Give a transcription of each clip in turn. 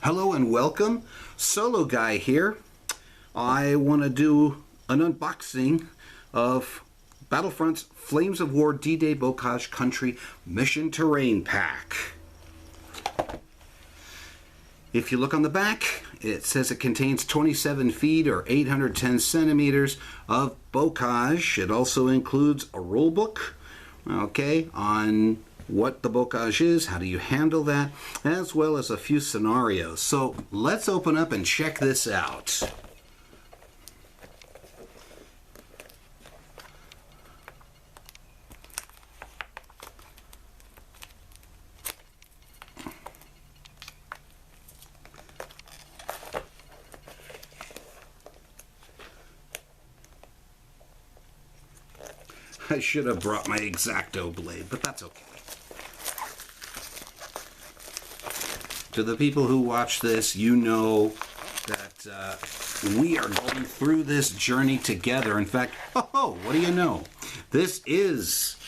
Hello and welcome. Solo Guy here. I want to do an unboxing of Battlefront's Flames of War D-Day Bocage Country Mission Terrain Pack. If you look on the back, it says it contains 27 feet or 810 centimeters of bocage. It also includes a rule book, on what the bocage is, how do you handle that, as well as a few scenarios. So let's open up and check this out. I should have brought my X-Acto blade, but that's okay. To the people who watch this, you know that we are going through this journey together. In fact, what do you know? This is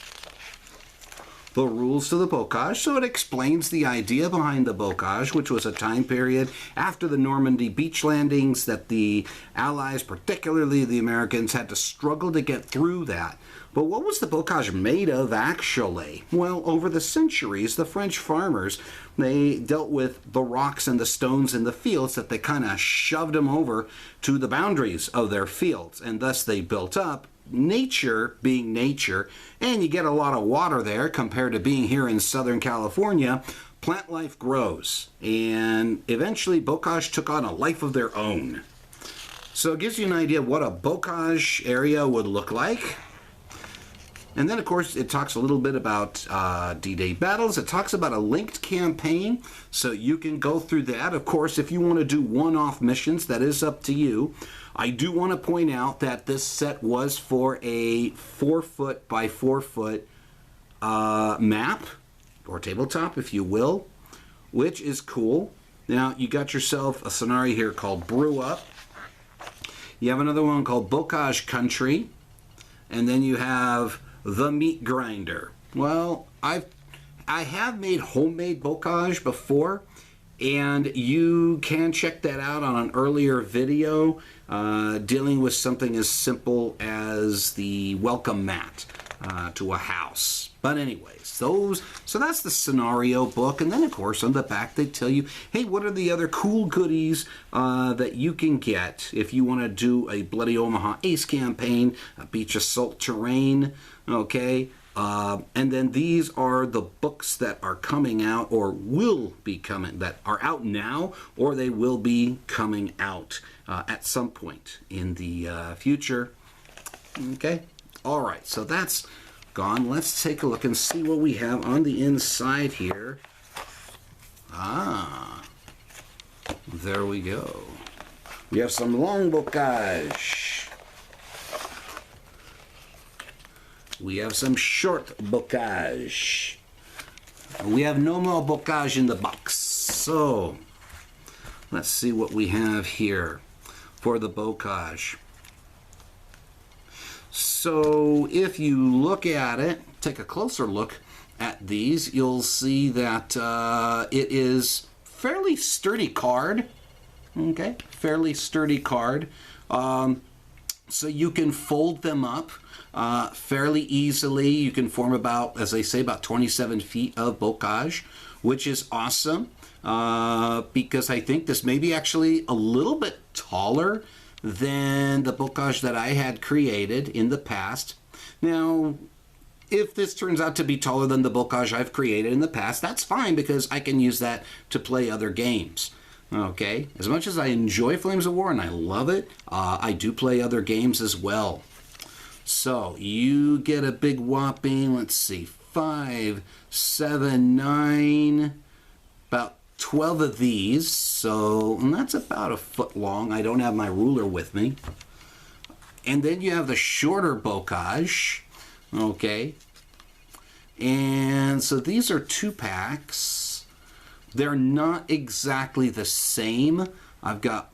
the rules to the bocage, so it explains the idea behind the bocage, which was a time period after the Normandy beach landings that the Allies, particularly the Americans, had to struggle to get through that. But what was the bocage made of, actually? Well, over the centuries, the French farmers, they dealt with the rocks and the stones in the fields that they kind of shoved them over to the boundaries of their fields, and thus they built up. Nature being nature, and you get a lot of water there compared to being here in Southern California, plant life grows, and eventually bocage took on a life of their own. So it gives you an idea of what a bocage area would look like. And then, of course, it talks a little bit about D-Day battles. It talks about a linked campaign, so you can go through that. Of course, if you want to do one-off missions, that is up to you. I do want to point out that this set was for a 4-foot by 4-foot map, or tabletop, if you will, which is cool. Now, you got yourself a scenario here called Brew Up. You have another one called Bocage Country, and then you have the Meat Grinder. Well, I have made homemade bocage before, and you can check that out on an earlier video dealing with something as simple as the welcome mat to a house. But anyways, so that's the scenario book, and then of course on the back they tell you, hey, what are the other cool goodies that you can get if you want to do a Bloody Omaha Ace campaign, a beach assault terrain, okay? And then these are the books that are coming out or will be coming, that are out now, or they will be coming out at some point in the future. Okay? All right, so that's gone. Let's take a look and see what we have on the inside here. There we go. We have some long bocage. We have some short bocage. We have no more bocage in the box. So, let's see what we have here for the bocage. So, if you look at it, take a closer look at these, you'll see that it is fairly sturdy card. Okay, fairly sturdy card. So you can fold them up fairly easily. You can form about, as they say, about 27 feet of bocage, which is awesome because I think this may be actually a little bit taller than the bocage that I had created in the past. Now, if this turns out to be taller than the bocage I've created in the past, that's fine because I can use that to play other games. Okay, as much as I enjoy Flames of War and I love it, I do play other games as well. So you get a big whopping, let's see, 5, 7, 9, about 12 of these. So and that's about a foot long. I don't have my ruler with me. And then you have the shorter bocage. Okay. And so these are 2 packs. They're not exactly the same. I've got,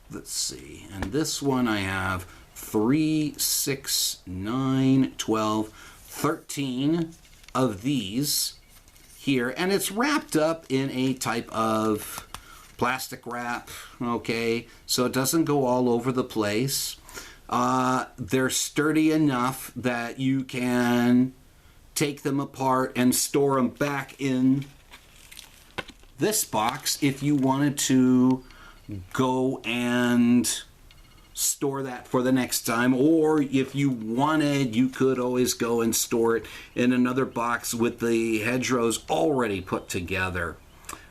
let's see, and this one I have 3, 6, 9, 12, 13 of these here, and it's wrapped up in a type of plastic wrap, okay, so it doesn't go all over the place. They're sturdy enough that you can take them apart and store them back in this box if you wanted to go and store that for the next time, or if you wanted, you could always go and store it in another box with the hedgerows already put together.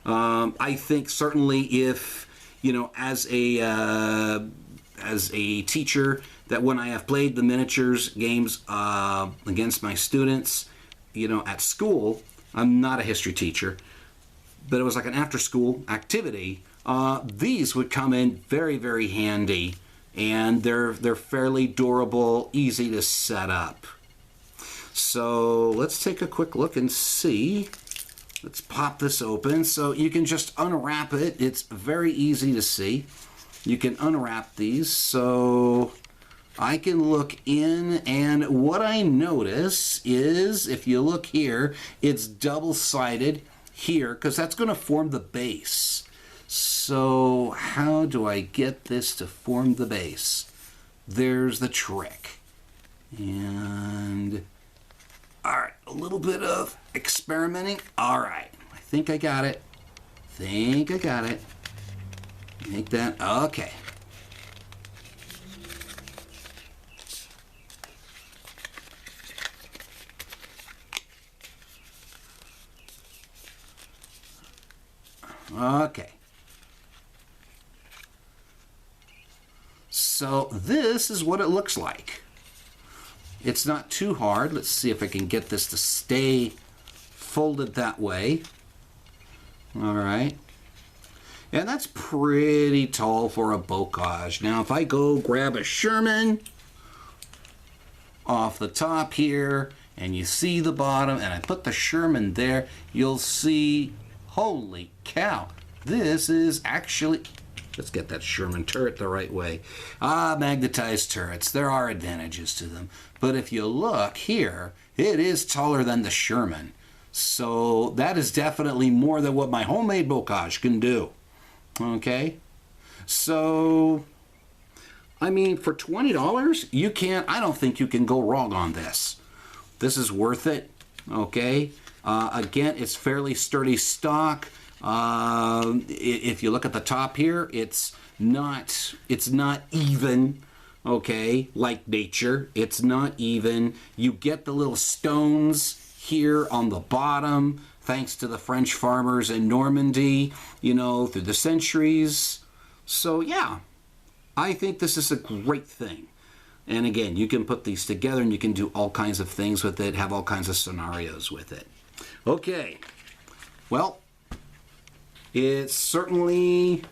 I think certainly if, you know, as a teacher, that when I have played the miniatures games against my students, you know, at school, I'm not a history teacher, but it was like an after-school activity. These would come in very, very handy, and they're fairly durable, easy to set up. So let's take a quick look and see. Let's pop this open. So you can just unwrap it. It's very easy to see. You can unwrap these. So I can look in, and what I notice is, if you look here, it's double-sided here, because that's going to form the base. So how do I get this to form the base? There's the trick. And all right, a little bit of experimenting. All right, I think I got it. Make that, okay. Okay. So this is what it looks like. It's not too hard. Let's see if I can get this to stay folded that way. All right. And that's pretty tall for a Bocage. Now if I go grab a Sherman off the top here, and you see the bottom, and I put the Sherman there, you'll see, holy cow, this is actually, let's get that Sherman turret the right way. Magnetized turrets, there are advantages to them. But if you look here, it is taller than the Sherman. So that is definitely more than what my homemade Bocage can do. Okay? So, I mean, for $20, you can't, I don't think you can go wrong on this. This is worth it. Okay? Again, it's fairly sturdy stock. If you look at the top here, it's not even, okay, like nature. It's not even. You get the little stones here on the bottom, thanks to the French farmers in Normandy, you know, through the centuries. So yeah, I think this is a great thing. And again, you can put these together and you can do all kinds of things with it, have all kinds of scenarios with it. Okay, well, it's certainly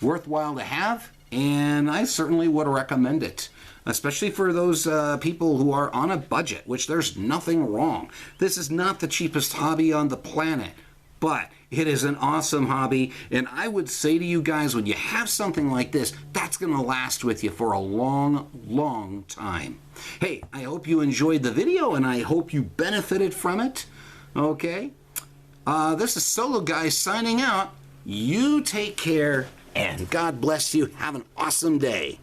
worthwhile to have, and I certainly would recommend it, especially for those people who are on a budget, which there's nothing wrong. This is not the cheapest hobby on the planet, but it is an awesome hobby, and I would say to you guys, when you have something like this, that's going to last with you for a long, long time. Hey, I hope you enjoyed the video, and I hope you benefited from it. Okay? This is Solo Guy signing out. You take care, and God bless you. Have an awesome day.